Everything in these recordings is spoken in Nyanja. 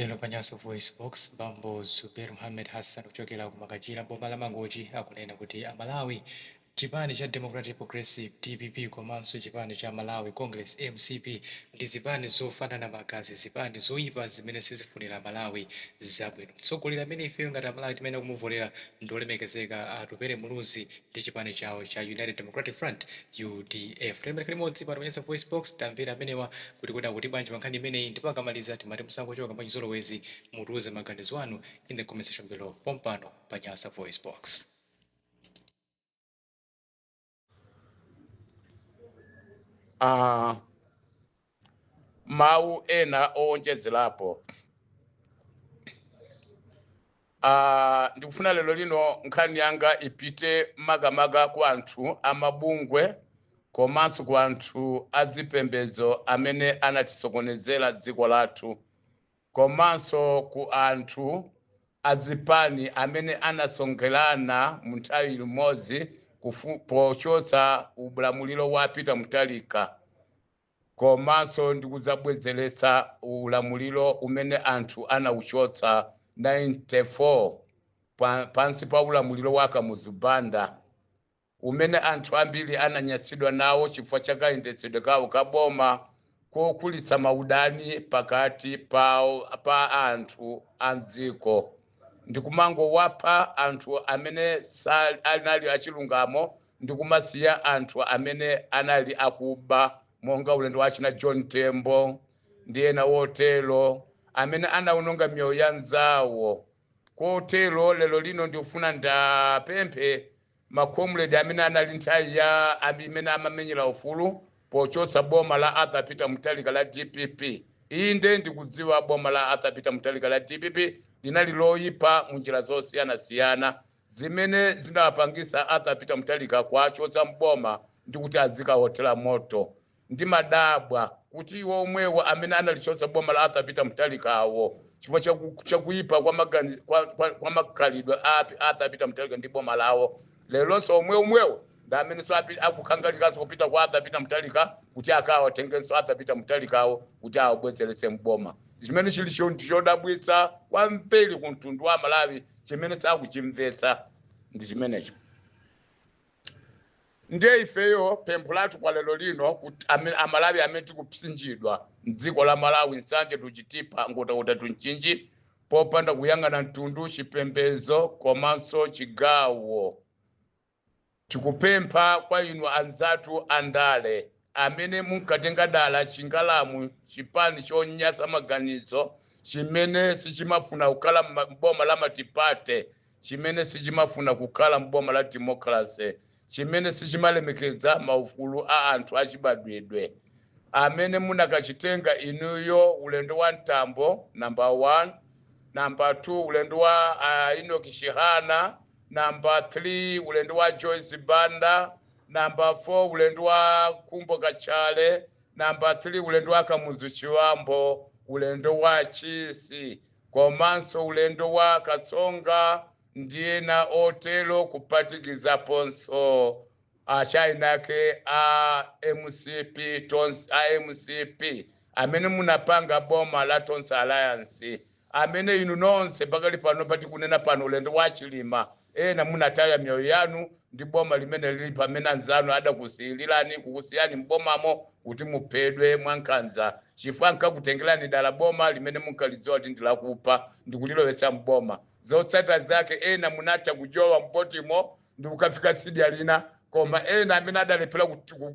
Lero panyaso voice box Bambo Zuber Mohamed Hassan kuchokera ku Makachira boma la Mangochi akunena kuti Amalawi chipani cha Democratic Progressive DPP komanso chipani cha Malawi Congress MCP ndi zipani zofanana magazi, zipani zoyipa zimene sizifunira Malawi zabwino. Mtsogoleri amene ifeyo ngati Amalawi timene kumuvolera ndolemekezeka atupere muluzi ndi chipani chawo cha United Democratic Front UDF. Lemekani modzi pa panyaso voice box tamvera amenewa kuti bwanji pankhani imeneyi ndipo akamaliza timati musangochoka pachizolowezi mutuze maganizo anu in the comment section below pompano panyasa voice box. Mau ena owonjezerapo ndikufuna lero lino nkhani yanga ipite maga ku anthu amabungwe komanso ku anthu azipembedzo amene anatisokonezera dziko lathu komanso ku anthu azipani amene anasongerana mu nthawi limodzi pochotsa ulamuliro wa Peter Mutharika komanso ndikudzabwezeretsa ulamuliro umene anthu anauchotsa 94 pansi pa ulamuliro wa Kamuzu Banda umene anthu ambiri ananyatsidwa nawo chifukwa cha kayendetsedwe kawo kaboma kokulitsa maudani pakati pa anthu amdziko. Ndikumangowapha anthu amene anali achilungamo ndikumasiya anthu amene anali akuba monga ulendo wachina John Tembo ndi ena wotero amene anawononga miyoyo ya nzawo. Kotero lero lino ndikufuna ndapemphe makomredi amene anali nthawi ya amene amamenyera ufulu pochotsa boma la Arthur Peter Mutharika la DPP. Inde ndikudziwa boma la Arthur Peter Mutharika la DPP linali loyipa munjira zosiyana zimene zinawapangisa Arthur Peter Mutharika kuachotsa mboma ndikuti azikawotera moto. Ndi madabwa kuti iwo omwewo amene analichotsa boma la Arthur Peter Mutharika awo chifukwa chakuyipa kwa makhalidwe Arthur Peter Mutharika ndi boma lawo lelonso omwewo ndi amene so akukhangalikaso kupita kwa Arthur Peter Mutharika kuti akawatengenso Arthur Peter Mutharika awo kuti awabwezeretse mboma. Chimene chili chodabwitsa kwambiri ku mtundu wa Malawi chimene sakuchimvetsa ndi chimenecho. Ndiye ifeyo pempho lathu kwa lero lino kuti Amalawi amene tikupsinjidwa mdziko la Malawi nsanje tuchitipa ngota tunchinji popanda kuyang'ana mtundu, chipembedzo komanso chigawo. Tikupempha kwa inu anzathu andale amene munkatenga dala chingalamu chipani chonyasa maganizo chimene sichimafuna kukhala mboma la matipate, chimene sichimafuna kukhala mboma la democracy, chimene sichimalemekeza maufulu a anthu achibadwidwe amene munakachitenga inuyo ulendo wa Ntambo number 1, number 2 ulendo wa Enoch Shihana, number 3 ulendo wa Joyce Banda, number 4 ulendo wa Kumbo Kachale, number 3 ulendo wa Kamuzu Chiwambo, ulendo wa Chisi komanso ulendo wa Katsonga ndiena otelo kupatikiza ponso achainake MCP amene munapanga boma la Tonse Alliance amene inu nonse pakali pano pati kunena pano ulendo wa Chilima ena munataya miyoyo yanu ndi boma limene lili pamene anzanu adakusiyirani kukusiyani mbomamo kuti muphedwe mwankhanza chifukwa nkakutengerani dala boma limene munkalidziwa kuti ndilakupa ndikulilowetsa mboma. Zotsata zake ena munatha kujowa mbotimo ndikukafika tsidya lina koma ena amene adalephera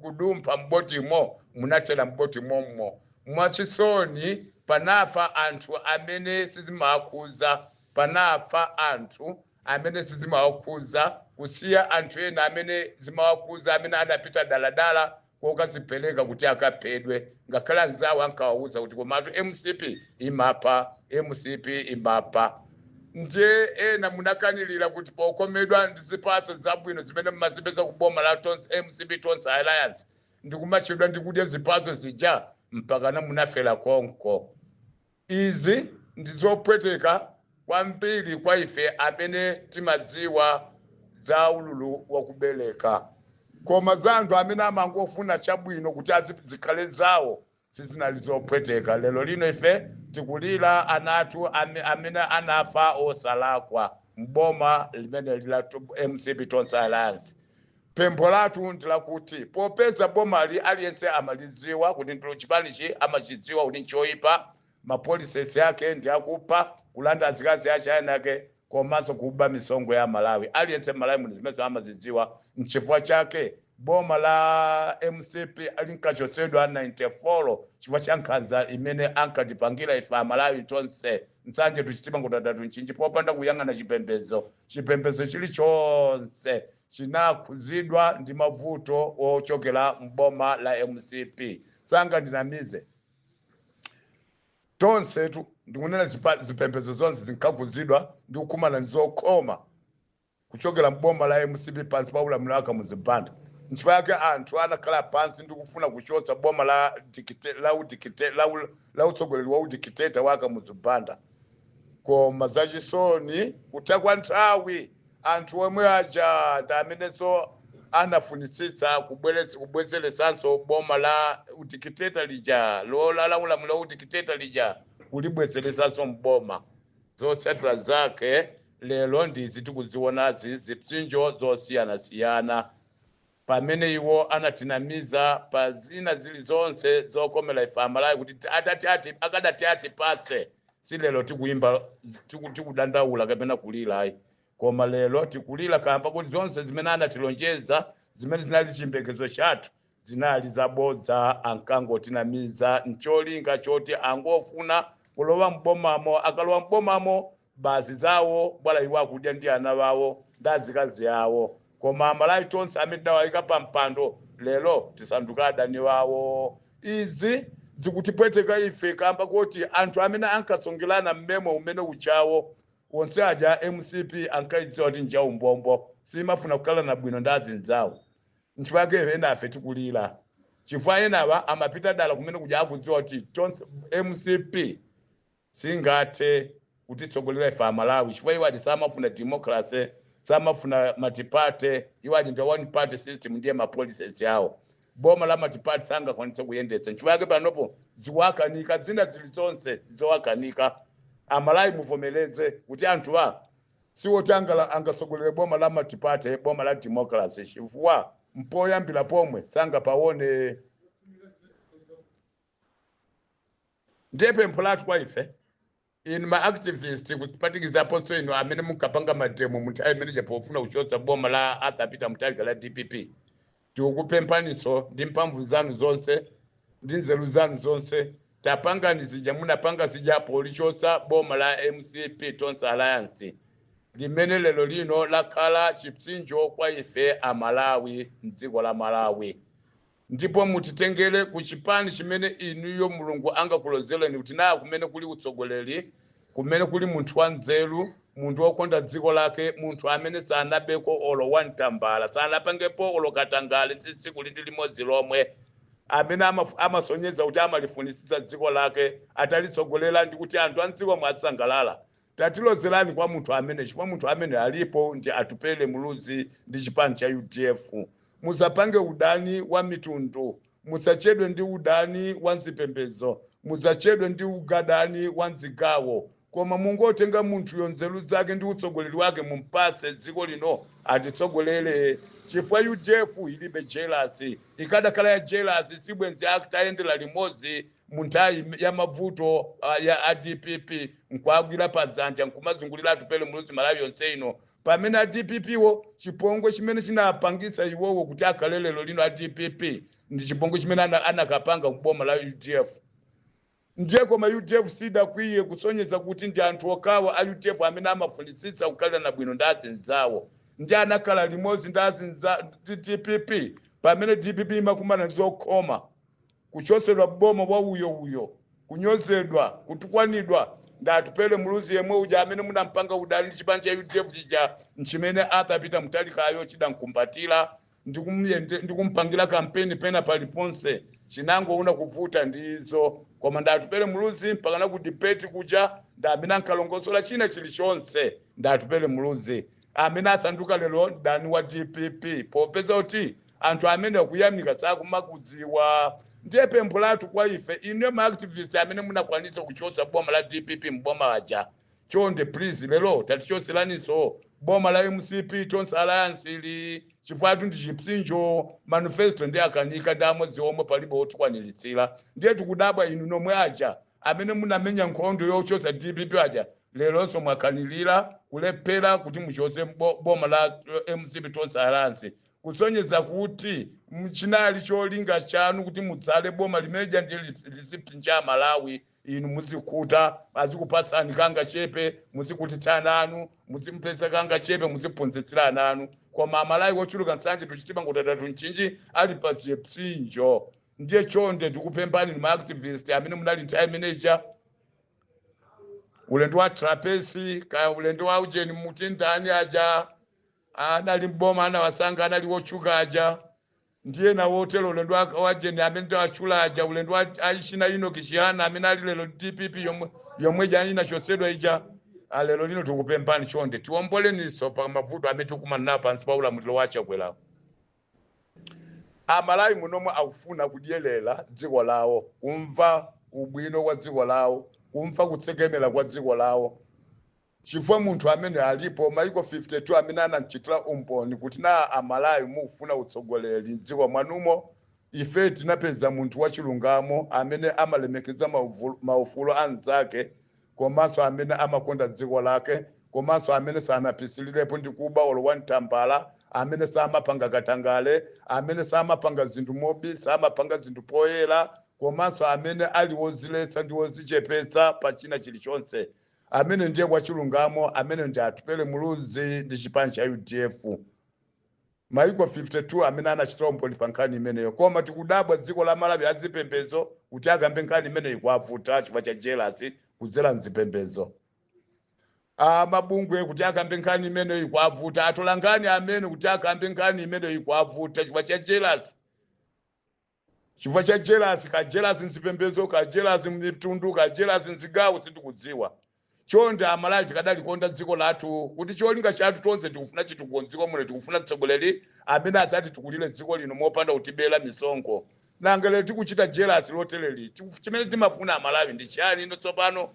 kudumpha mbotimo munathera mbotimomo. Mwachisoni panafa anthu amene sizimakhuza, panafa anthu amene sizimakhuza kusiya anthu ena amene zimakhuza amene adapita daladala kokazipeleka kuti akaphedwe ngakhale anzawo ankawawuza kuti komatu MCP imapa. Ndiye ena munakanilira kuti pokomedwa ndi zipatso zabwino zimene mmazipeza kuboma la MCP Tonse Alliance ndikumachedwa ndikudya zipatso zija mpaka na munafera konko. Izi ndizopweteka kwambiri kwa ife amene timadziwa za ululu wakubeleka. Koma za anthu amene amangofuna chabwino kuti azikhale zawo sizinali zopweteka. Lero lino ife tikulira anatu amene anafa osalakwa mboma limene lila MCP Tonse Alliance. Pempho lathu ndilakuti popeza bomali aliyense amalidziwa kuti ndilo chipanichi amachidziwa kuti nchoipa, mapolisi yake ndi akupha, kulanda azikazi ache anake, komanso kuba misongo ya Malawi. Aliyense Malawi munthu zimene amazidziwa. N'chifukwa chake boma la MCP alinkachotsedwa 94 chifukwa cha nkhanza imene ankatipangira ife Malawi tonse. Nsanje tuchitima ngotatu nchinji popanda kuyang'ana chipembedzo chilichonse chinakhuzidwa ndi mavuto ochokera mboma la MCP. Sanga ndinamize tonse tu ndikunena zipembedzo zonse zinkakhuzidwa ndi kukumana nzokoma kuchokera mboma la MCP pansi pa ulamuliro wa Muzibanda. Nchifukwa yake anthu anakhala pansi ndi kufuna kuchotsa boma la utsogoleri wa udikiteta wa Muzibanda. Koma zachisoni kutakwa nthawi anthu omwe aja amenenso anafunitsitsa kubwezeresanso boma la udikiteta lija la ulamuliro wa udikiteta lija kulibwezeresanso mboma. Zotsatira zake lero ndizi tikuzionazi zipsinjo zosiyana-siyana pamene iwo anatinamiza pa zina zilizonse zokomera ife Malawi kuti akadati atipatse. Si lero tikuyimba tikudandaula kapena kulira koma lero tikulira kamba kuti zonse zimene anatilonjeza zimene zinali chiyembekezo chathu zinali zabodza. Ankangotinamiza ncholinga choti angofuna kulowa mbomamo, akalowa mbomamo basi zawo bwala iwo akudya ndi ana wawo ndi azikazi yawo. Koma Malawi tonse amene dawayika pa mpando lero tisanduka adani wawo. Izi zikutipweteka ife kamba kuti anthu amene ankasongelana mmemo umene uchawo onse aja MCP ankaidziwa kuti njawu mbombo simafuna kukhala na bwino ndi azinzawo. Nchifukwa yake ena afe tikulira chifukwa enawa amapita dala kumene kuja akudziwa kuti MCP singathe kutitsogolera ife Malawi chifukwa iwo ati samafuna democracy, samafuna matipate, iwo ati ndi one party system ndiye mapolicies yawo. Boma la matipati sangakwanitse kuyendetsa. Nchifukwa yake panopo ziwakanika zina zilizonse zowakanika. Amalawi muvomereze kuti anthu siwo angasogolere boma la matipati, boma la democracy chifukwa mpoyambira pomwe sanga paone. Ndiye pempho lathu kwa ife in my activist kupatikizaponso ino amene mukapanga mademo munthawi imene pofuna kuchotsa boma la Arthur Peter Mutharika la DPP. Tikupempaniso ndi mphamvu zanu zonse ndi nzeru zanu zonse tapangani zija munapanga zija polichotsa boma la MCP Tonse Alliance limene lero lino lakhala chipsinjo kwa ife Amalawi mdziko la Malawi. Ndipo mutitengere ku chipani chimene inuyo Mulungu angakulozereni kuti nayo kumene kuli utsogoleri, kumene kuli munthu wa nzeru, munthu wokonda dziko lake, munthu amene sanabeko olo wantambala, sanapangepo olo katangale ndi tsiku lindi limodzi lomwe, amene amasonyeza kuti amalifunitsitsa dziko lake, atalitsogolera ndi kuti anthu andziko mwasangalala. Tatilozerani kwa munthu amene chifukwa munthu amene alipo ndi atupele muluzi ndi chipani cha UDF. Musapange udani wa mitundu, musachedwe ndi udani wa nzipembedzo, musachedwe ndi ugadani wa nzigawo. Koma mungotenga munthu yonzeru zake ndi utsogoleri wake mumpase dziko lino atitsogolere. Chifukwa UDF ilibe jealousy, ikadakhala ya jealousy sibwenzi akutayendera limodzi munthawi ya mavuto ya DPP nkwagwira padzanja nkumazungulira atupele muluzi Malawi yonse ino. Pamene DPP wo chipongwe chimene chinapangitsa iwowo kuti akhale lero lino DPP ndi chipongwe chimene anakapanga mboma la UDF. Ndiye koma UDF sidakwiye kusonyeza kuti ndi anthu okawa UDF amene amafunitsitsa kukhala na bwino ndi azinzawo. Ndi anakhala limodzi ndi azinza DPP pamene DPP imakumana ndi zokoma, kuchotsedwa boma wa uyo, kunyozedwa, kutukwanidwa ndi atupele muluzi yemwe uja amene munampanga udani ndi chipani cha UDF chija nchimene Arthur Peter Mutharika chidankumbatira ndi kumpangira kampeni pena paliponse chinangoona kuvuta ndizo. Koma ndi atupele muluzi mpaka na ku debate kuja ndi amene ankalongosola china chilichonse ndi atupele muluzi amene asanduka lero dani wa DPP popeza kuti anthu amene akuyamika sakumakudziwa ndiye pempho lathu kwa ife ine ma activists amene munakwanisa kuchotsa boma la DPP mboma waja chonde please lero tatichotseraniso boma la MCP Tonse Alliance ili chifatu ndi chipsinjo manifesto ndi akanika ndamo ziomwe palibe otukwaniritsira ndiye tikudabwa inu nomwe aja amene munamenya nkhondo yochotsa DPP aja leronso mwakanilira kulephera kuti muchotse boma la MCP Tonse Alliance kusonyeza kuti mchinali cholinga chanu kuti mudzale boma limeja ndiye lisipinja Malawi inu muzikuta azikupatsani kanga chepe muzikutitsana anu muzimpesa kanga chepe muziphunzitsirana anu koma Amalawi ochuluka nsanje tuchitipa ngotatatu nchinji ali pa chipsinjo ndiye chonde tikupembani ni ma activist amene munali nthawi manager ulendo wa trapezi ka ulendo wa ujeni mutindani aja anali mboma anawasanga anali wochuka aja ndiye na wotelo ulendo wa jeni amene wachula aja ulendo wa aishina ino kishihana amene ali lelo DPP yomwe jani inachosedwa ija lero lino tikupembani chonde tiwomboleniso pa mavuto amene tikumana nawo pansi pa ulamuliro wacha kwelawo Amalawi munomwe akufuna kudyelela dziko lawo kumva ubwino wa dziko lawo kumva kutsekemela kwa dziko lawo chifukwa munthu amene alipo maiko 52 amene anachitira umboni kuti na Amalawi mufuna utsogoleri dziko mwanumo ife tinapeza munthu wa chilungamo amene amalemekeza maufulu anzake komanso amene amakonda dziko lake komanso amene sanapisirirepo ndi kuba olowa ntambala amene samapanga katangale amene samapanga zinthu mobi samapanga zinthu poyera komanso amene ali woziletsa ndi wozichepetsa pa china chilichonse amene ndiye kwa chilungamo amene ndi atupele muluzi ndi chipani cha UDF maiko 52 amene anachitira umboni pa nkhani imeneyo koma tikudabwa dziko la Malawi azipembedzo kuti akambe nkhani imeneyo kwavuta chifukwa cha jealousy kudzera mzipembedzo mabungwe kuti akambe nkhani imeneyo kwavuta atolangani amene kuti akambe nkhani imeneyo kwavuta chifukwa cha jealousy chifukwa cha jealousy ka jealousy mzipembedzo ka jealousy mmitundu ka jealousy mzigawo sindikudziwa chonde Amalawi tikadali konda dziko lathu kuti cholinga chathu tonse tikufuna chitukonziko muno tikufuna tsogoleri amene adzati tikulire dziko lino mopanda kutibela misongo nangele tikuchita jealousy loteleli chimene timafuna Amalawi ndi chani ino tsopano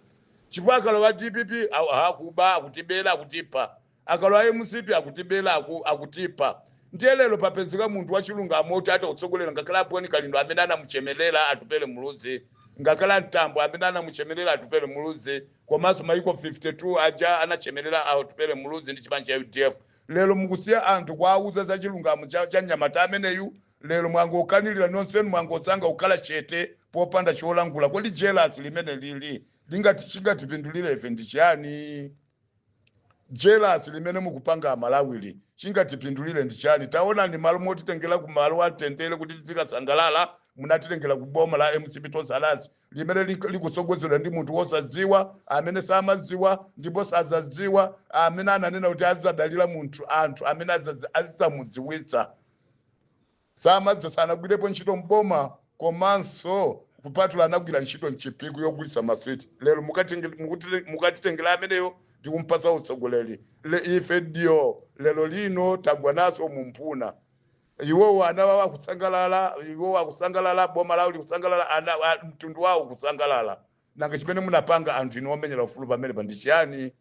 chifukwa akalowa DPP akuba akutibela akutipa akalowa MCP akutibela akutipa ndiye lero papezeka munthu wa chilungamo kuti atatsogolera ngakhala Boni Kalindo amene anamuchemelera atupele muluzi ngakhala Ntambo amene anamuchemelera atupele muluzi komanso maiko 52 aja anachemelera atupele muluzi ndi chipani cha UDF lero mukusiya anthu kwauza za chilungamo cha Nyamata ameneyu lero mwangokanilira nonsenu mwangotsanga ukhala chete popanda cholangula kodi jealousy limene lili chingatipindulire ife ndi chani jealousy limene mukupanga Malawili chingatipindulire ndi chani taona ni malo motitengera ku malo atendere kuti tizikasangalala munatitengera ku boma la MCP Tonse Alliance limene likusogozedwa ndi munthu wosadziwa amene samadziwa ndipo sazadziwa amene ananena kuti azadalira munthu anthu amene azidzamudziwitsa samadziwa sanagwirepo ntchito mboma komanso kupatula anagwira ntchito mchipiku yogulisa maswiti lero mukatitengera ameneyo ndikumpasa utsogoleri ife dio lero lino tagwa naso mumpuna iwo anawa akusangalala boma lawo likusangalala mtundu wawo kusangalala nanga chimene munapanga anthu ino omenyera ufulu pamene pandichiyani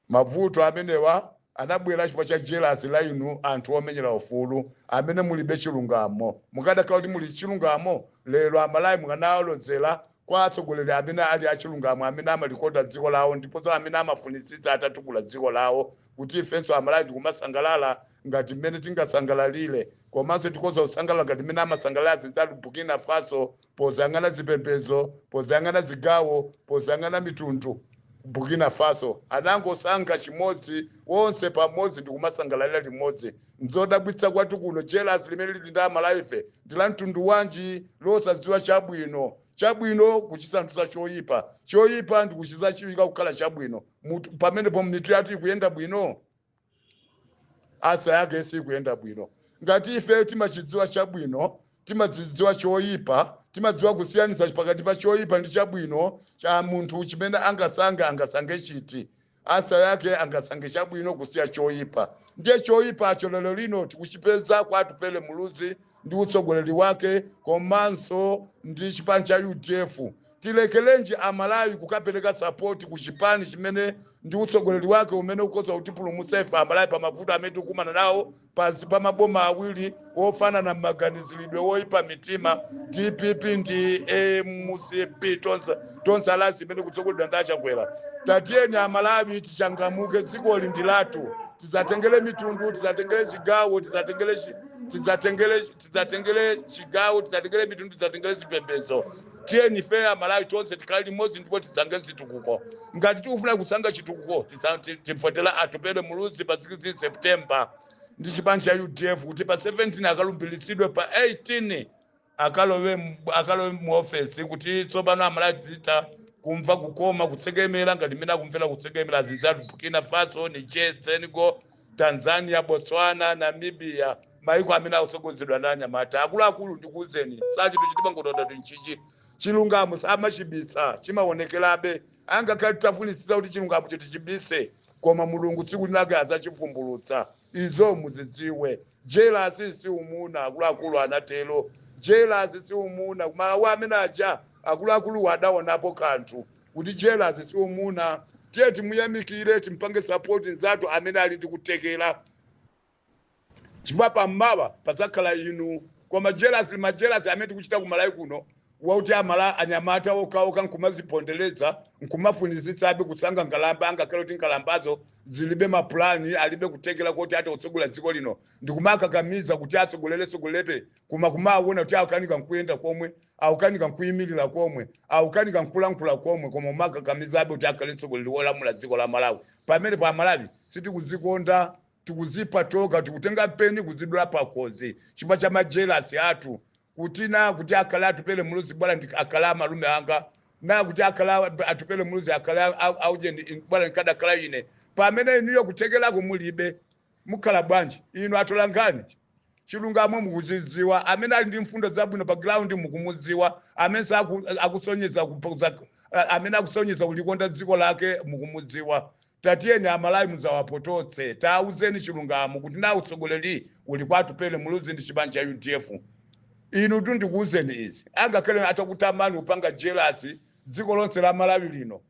mavuto amenewa anabwera chifukwa cha jealousy la inu anthu omenyera ufulu amene mulibe chilungamo mukadakhala kuti muli chilungamo lero Amalawi mukanawalozera kwa atsogoleri amene ali achilungamo amene amalikonda dziko lawo ndiponso amene amafunitsitsa atatukula dziko lawo kuti ifenso Amalawi tikumasangalala ngati mmene tingasangalalire komanso tikoza kusangalala ngati mmene amasangalala zinzali Burkina Faso pozangana zipembedzo pozangana zigawo pozangana mitundu Burkina Faso anangosankha chimodzi wonse pamodzi ndikumasangalalira limodzi nzodabwitsa kwathu kuno jealousy limene lili ndi Amalawi ndila mtundu wanji losadziwa chabwino kuchisandutsa choyipa ndi kuchiza chiwika kukhala chabwino pamenepo mitu yathu ikuyenda bwino asa yake sikuyenda bwino ngati ife timachidziwa chabwino timadziwa choyipa timadziwa kusiyanisa pakati pa choyipa ndi chabwino cha munthu chimene angasange chiti asa yake angasangisha bwino kusiya choipa. Ndiye choipa acho lero lino tikuchipeza kwa Atupele Muluzi ndi utsogoleri wake komanso ndi chipani cha UDF. Tilekelenji Amalawi kukapereka support ku chipani chimene ndi utsogoleri wake umene ukoza utipulumutsa ife Amalawi pa mavuto amene tikumana nawo pansi pa maboma awiri ofana na maganizilidwe woipa mitima DPP ndi MCP tonse alasi imene kutsogoleredwa ndi achakwera. Tatiyeni Amalawi tichangamuke, dziko lindi lathu, tizatengele mitundu, tizatengele chigawo, tizatengele chigawo, tizatengele mitundu, tizatengele zipembedzo. Tiyeni fe Amalawi tonse tikali limodzi ndipo tizange zitukuko. Ngati tikufuna kutsanga chitukuko tifotela Atupele Muluzi pa 6 September ndi chipani cha UDF kuti pa 17 akalumbiritsidwe pa 18 akalowe mu office kuti tsopano Amalawi tita kumva kukoma kutsekemera ngati mina kumvera kutsekemera zinzatu Burkina Faso, Niger, Senegal, Tanzania, Botswana, Namibia, maiko amene akutsogozedwa ndi anyamata. Akuluakulu ndikuwuzeni sachitu chitipa ngotoda tinchichi chilungamo samachibisa chimaonekerabe angakhale tafunisisa kuti chilungamo tichibise koma Mulungu tsiku linake adzachivumbulutsa. Izo muzidziwe. Jealousy si umuna, akuluakulu anatelo. Jealousy si umuna, Malawi amene aja akuluakulu wadaonapo kanthu kuti jealousy si umuna. Tiye timuyamikire, timpange support nzatu amene ali ndi kutekera chifukwa pammawa pazakhala inu. Koma majealousy amene tikuchita ku Malawi kuno wauti anyamata okaoka nkumazipondeleza nkumafunizitsabe kusanga ngalamba angakhale kuti ngalambazo zilibe mapulani alibe kutekera kuti ate utsogola dziko lino ndikumakakamiza kuti atsogolerepe kumaona kuti akanika nkuyenda komwe aukanika nkuyimirira komwe aukanika nkulankhula komwe koma umakakamizabe kuti akhale mtsogoleri wolamula dziko la Malawi. Pamene pa Malawi sitikudzikonda, tikuzipa toka, tikutenga peni kuzidula pakozi chifukwa cha majealousy athu kuti akhala Atupele Muluzi bwana akhala malume anga na kuti akhala Atupele Muluzi akhala auje bwana nkadakhala ine. Pamene inuyo kutekelako mulibe mukhala bwanji inu atola ngani chilungamo mukuzidziwa amene ali ndi mfundo zabwino pa ground mukumudziwa amene akusonyeza amene akusonyeza kulikonda dziko lake mukumudziwa. Tatiyeni Amalawi muzawapototse, tauzeni chilungamo kuti na utsogoleri uli kwa Atupele Muluzi ndi chipani cha UDF. Inu ndikuwuzeni izi angakhale atakutamani upanga jealousy dziko lonse la Malawi lino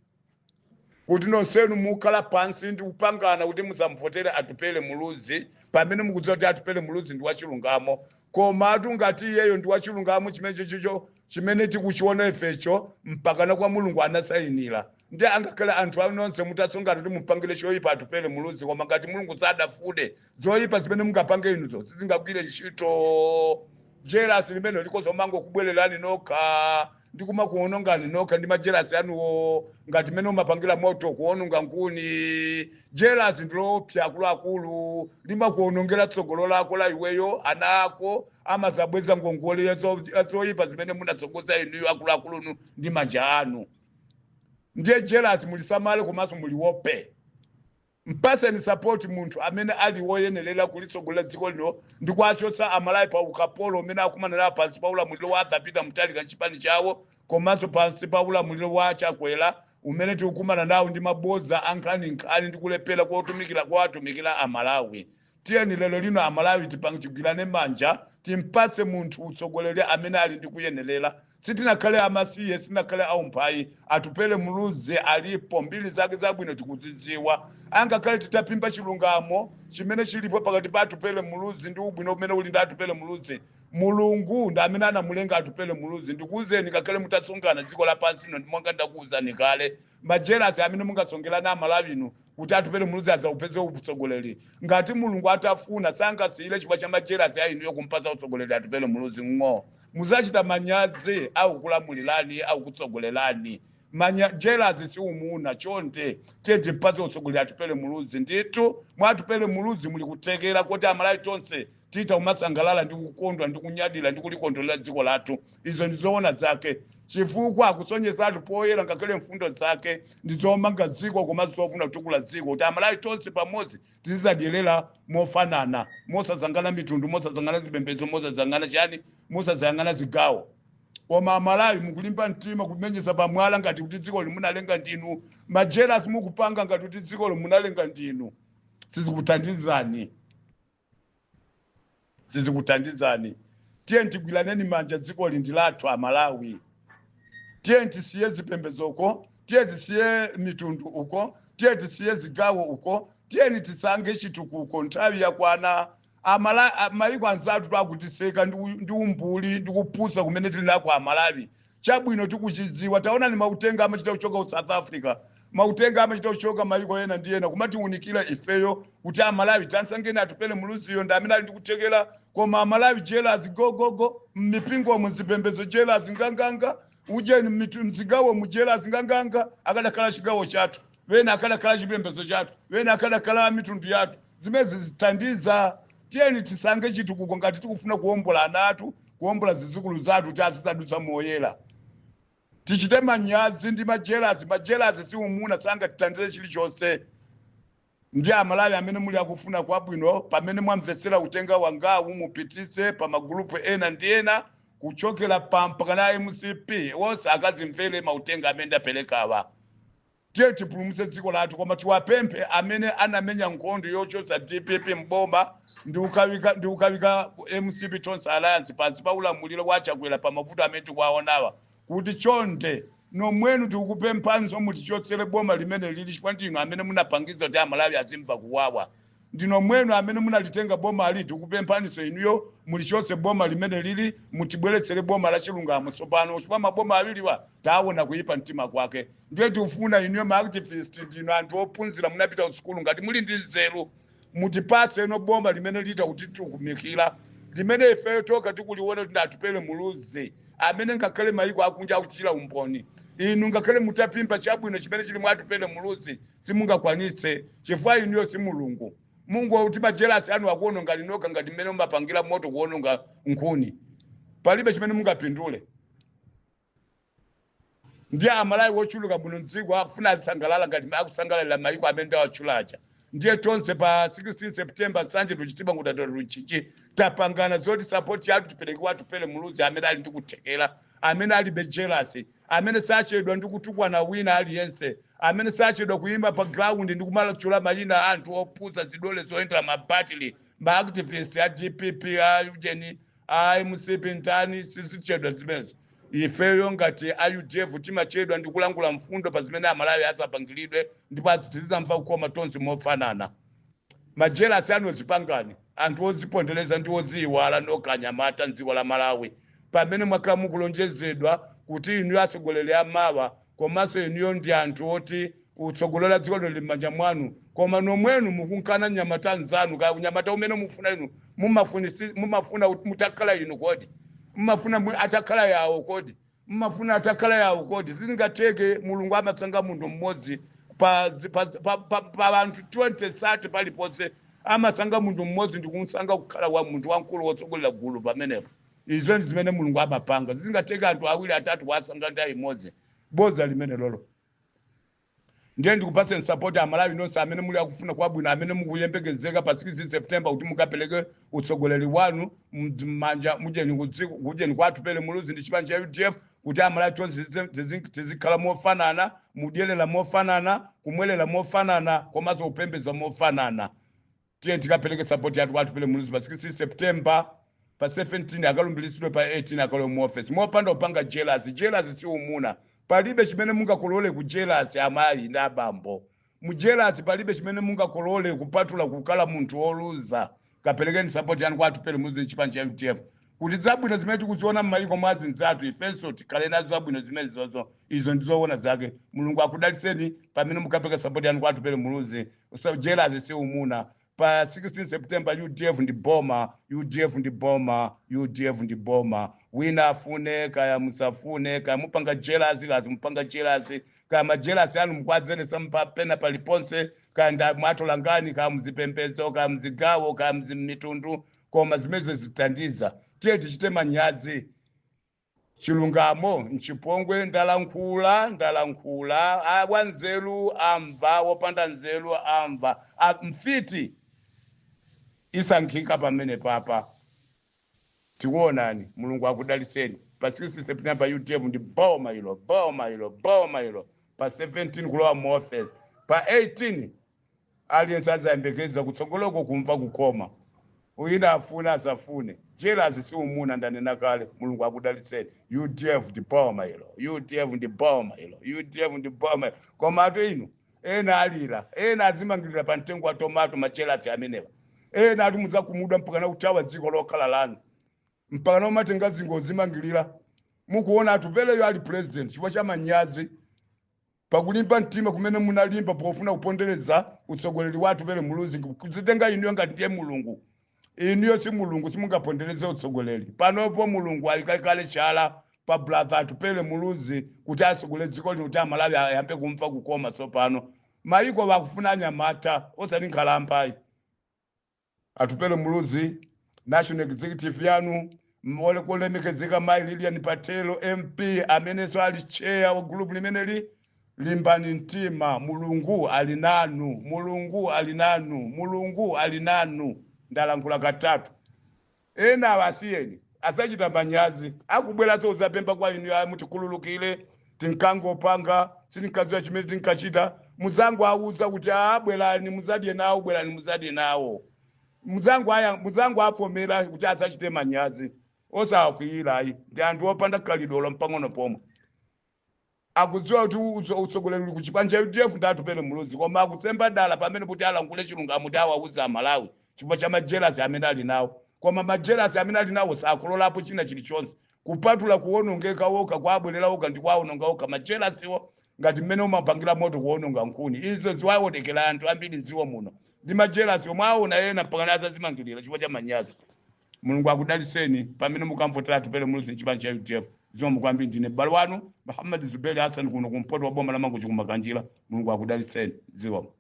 kuti nonsenu mukhala pansi ndi kupangana kuti muzamvotere Atupele Muluzi pamene mukudziwa kuti Atupele Muluzi ndi wachilungamo. Koma ngati iyeyo ndi wachilungamo chimene tikuchiona ifecho mpakana kwa Mulungu anasayinira. Ndi angakhale anthu anonse mutatsongana kuti mupangire choyipa Atupele Muluzi koma ngati Mulungu sadafude zoyipa zimene mungapange inuzo sizingagwire ntchito. Jealousy limene likozo mango kubwererani nokha ndikuma kuonongani nokha ndi majealousy anuwo ngati mene umapangira moto kuononga nkuni. Jealousy ndilopsa akuluakulu limakuonongera tsogolo lako la iweyo ana ako amazabweza ngongole zoyipa zimene munatsogoza inuyo akuluakulu ndi manja anu. Ndiye jealousy mulisamale komanso muliwope. Mpaseni support munthu amene ali woyenerera kulitsogolera dziko lino ndikwachotsa Amalawi pa ukapolo umene akumana nawo pansi pa ulamuliro wa Peter Mutharika chipani chawo komanso pansi pa ulamuliro wa Chakwera umene tikukumana nawo ndi mabodza ankhani ndi kulepera kuwatumikira Amalawi. Tiyeni lero lino Amalawi tipangigwirane manja timpatse munthu utsogoleri amene ali ndi kuyenerera. Sitinakhale amasiye sitinakhale aumphayi. Atupele Muluzi alipo mbiri zake zabwino tikuzidziwa. Angakhale titapimba chilungamo chimene chilipo pakati pa Atupele Muluzi ndi ubwino umene uli ndi Atupele Muluzi. Mulungu ndi amene anamulenga Atupele Muluzi. Ndikuwuzeni ngakhale mutatsongana dziko lapansi lino ndimonga ndakuwuzani kale majealousy amene mungatsongerana Amalawi inu kuti Atupele Muluzi adzaupeze utsogoleri. Ngati Mulungu atafuna sangasiyire chifukwa cha majealousy ayinuyo kumpatsa utsogoleri Atupele Muluzi ngo muzachita manyazi au kulamulirani au kutsogolerani. Jealousy si umuna chonde tete mpatse utsogoleri Atupele Muluzi. Nditu mwa Atupele Muluzi muli kutekera kuti Amalawi tonse tita umasangalala ndi kukondwa ndi kunyadira ndi kulikondolera dziko lathu. Izo ndizoona zake chifukwa akusonyeza atu poyera ngakhale mfundo zake ndizomanga dziko komanso zofuna kutukula dziko kuti Amalawi tonse pamodzi tizizadyerera mofanana mosazangana mitundu mosazangana zipembedzo mosazangana chani mosazangana zigawo. koma Malawi mukulimba mtima kumenyeza pamwala ngati kuti dziko limunalenga ndinu, majealous mukupanga ngati kuti dziko limunalenga ndinu. Sizikuthandizani. Tiye tigwiraneni manja, dziko lindi lathu Amalawi. Tiye tisiye zipembedzo uko, tiye tisiye mitundu uko, tiye tisiye zigawo uko, tiye tisange chitukuko nthawi yakwana. Mayiko anzathu twakutiseka ndi umbuli ndi kupusa kumene tili nako Amalawi. Chabwino tikuchidziwa, taona ni mautenga amachita kuchoka ku South Africa, mautenga amachita kuchoka mayiko ena ndi ena kumati unikira ifeyo kuti Amalawi tansangeni atupele muluziyo ndi amene ali ndikuthekera, koma Amalawi jealous gogogo, mipingo muzipembedzo jealous nganganga, uje mzigawo mujealous nganganga, akadakhala chigawo chathu, wena akadakhala chipembedzo chathu, wena akadakhala mitundu yathu. Zimezi zithandiza. Tiyeni tisange chitukuko ngati tikufuna kuombola ana athu, kuombola zidzukulu zathu kuti azidutsa moyera. Tichite manyazi ndi majealous si umuna sanga tithandize chilichonse. Ndi Amalawi amene muli akufuna kwabwino, pamene mwamvetsera utenga wangawu mupitise pa magulupu ena ndi ena kuchokera mpaka MCP wonse akazimvere mautenga amene ndaperekawa. Tiye tipulumutse dziko lathu, koma tiwapemphe amene anamenya nkhondo yochotsa DPP mboma ndi ukawika MCP Tonse Alliance pansi pa ulamuliro wa Chakwera pa mavuto amene tikuwaonawa, kuti chonde nomwenu tikukupemphanso mutichotsere boma limene lili chifukwa ndinu amene munapangiza kuti Amalawi azimva kuwawa. Ndino mwenu amene munalitenga boma ali tikukupemphaninso inuyo mulichotse boma limene lili, mutibweretsere boma la chilungamo tsopano chifukwa maboma awiriwa taona kuyipa mtima kwake. Ndiye tikufuna inuyo ma-activist ndinu anthu ophunzira munapita kusukulu ngati muli ndi nzeru, mutipatse ino boma limene lita kuti tikukumikira, limene ifeyo toka tikuliona kuti atupele muluzi amene ngakhale mayiko akunja akuchira umboni. Inu ngakhale mutapimpa chabwino chimene chili mwatupele muluzi simungakwanitse chifukwa inuyo si Mulungu. Mungu kuti majealous anu akuononga linoka ngati mmene mumapangira moto kuononga nkhuni, palibe chimene mungapindule. Ndiye Amalawi wochuluka bwino mdziko akufuna asangalala ngati akusangalalira mayiko amene ndawachulacha. Ndiye tonse pa 16 September sanje tuchitiba ngutatatu luchichi tapangana zoti support yathu tipereke watupele muluzi amene ali ndikuthekera, amene ali jealous, amene sachedwa ndikutukwa na wina aliyense, amene sachedwa kuimba pa ground ndikumala kuchula mayina anthu opuza zidole zoendera mabatili, ma-activist a DPP a ujeni a MCP ntani sizichedwa zimezo. Ifeyo ngati a UDF timachedwa ndikulangula mfundo pa zimene Amalawi asapangiridwe ndipo tizamva kukoma tonse mofanana. Majealous anu zipangani, anthu odzipondereza ndi odziyiwala nokanyamata mdziko la Malawi, pamene mwakhala mukulonjezedwa kuti inu atsogoleri amawa, komanso inuyo ndi anthu oti utsogolera dziko lili m'manja mwanu, koma nomwenu mukunkana nyamata nzanu, kaya kunyamata umene mufuna inu mumafuna mutakhala inu kodi, mumafuna atakhala yawo kodi, mumafuna atakhala yawo kodi. Sizingateke Mulungu amatsanga munthu mmodzi pa anthu 20-30 paliponse, amasanga munthu mmodzi ndikumsanga kukhala wa munthu wankulu wotsogolera gulu pamenepo. Izo ndi zimene Mulungu amapanga. Sizingateke anthu awiri atatu wasanga ndi imodzi, bodza limene lolo. Ndiye ndikupatse support Amalawi nonse amene muli akufuna kwabwino, amene mukuyembekezeka pa 16 September kuti mukapereke utsogoleri wanu m'manja mujeni kwatupele muluzi ndi chipani cha UDF kuti Amalawi tonse tizikhala mofanana, mudyerera mofanana, kumwelela mofanana, komanso kupembedza mofanana. Tiye tikapereke support yathu kwatupele muluzi pa 16 September, pa 17 akalumbiritsidwe pa 18 akalowe mu office. Mopanda upanga jealous si umuna. Palibe chimene mungakolole ku jealous amayi ndi abambo. Mu jealous palibe chimene mungakolole kupatula kukhala munthu oluza. Kaperekeni support yanu kwatupele muluzi chipani cha UDF. Kuti zabwino zimene tikuziona m'mayiko mwa anzathu ifenso tikhale nazo zabwino zimene izo ndizoona zake. Mulungu akudalitseni pamene mukapereka support yanu kwatupele muluzi. Jealous si umuna. Pa 16 September UDF ndi boma, UDF ndi boma, UDF ndi boma. Wina afune kaya musafune, kaya mupanga jealous kazi mupanga jealous, kaya majealous anu mkwazeresa mpapena paliponse, kaya nda mwatola ngani, kaya mzipembedzo, kaya mzigawo, kaya mzimitundu, koma zimezo zithandiza. Tiye tichite manyazi. Chilungamo nchipongwe ndalankhula wanzeru amva, wopanda nzeru amva, mfiti isankhika pamene papa. Tikuonani, Mulungu akudalitseni. pa 6 September UDF ndi boma ilo pa 17 kulowa Mofes pa 18 aliyense azayembekeza kutsogoloko kumva kukoma uyida afuna asafune jela zisiumuna ndanena kale mulungu akudalitseni UDF ndi boma ilo koma ato ino ena alira ena azimangirira pa mtengo wa tomato machelasi amenewa ena ati mudza kumuda mpaka na kutawa dziko lokhala lanu mpaka na umatenga zingozi mangirira mukuona atupeleyo ali president chifukwa cha manyazi pakulimba mtima kumene munalimba pofuna kupondereza utsogoleri watu pele muluzi kuzitenga iniyo ngati ndiye mulungu iniyo si mulungu simungapondereze utsogoleri panopo mulungu alikale chala pa brother atupele muluzi kuti atsogole dziko lino kuti Malawi ayambe kumva kukoma tsopano maiko bakufuna nyamata osati nkhalambai atupele muluzi national executive yanu mole kulemekezeka mai Lilian Patelo MP amene so ali chair wa group limene limbani mtima mulungu alinanu ndalankhula katatu ena awasiyeni asachita manyazi akubwera zozapemba kwa inu ya mutikululukile tinkangopanga sinikazwa chimene tinkachita muzangu auza kuti abwerani muzadye nawo muzangu afomera kuti asachite manyazi osakwirayi ndi anthu opanda kalidolo mpang'ono pomwe akudziwa kuti utsogoleri kuchipanja UDF ndatupele muluzi koma akutsemba dala pamene kuti alangule chilungamo kuti awauza Malawi chifukwa cha majelasi amene ali nawo koma majelasi amene ali nawo sakulolapo china chilichonse kupatula kuwonongeka woka kwabwerera woka ndi kwaononga woka majelasiwo ngati mmene umapangira moto kuwononga nkhuni izo ziwaonekera anthu ambiri dziwo muno ndi majelasi omwe aona ena mpaka azimangirira chifukwa cha manyazi mulungu akudaliseni pamene mukamvotera atupele muluzi chipani cha UDF zomwe kwambiri ndine balo wanu Muhammad Zuberi Hassan kuno kumpoto wa boma la Mangochi kumakanjira mulungu akudaliseni dziwo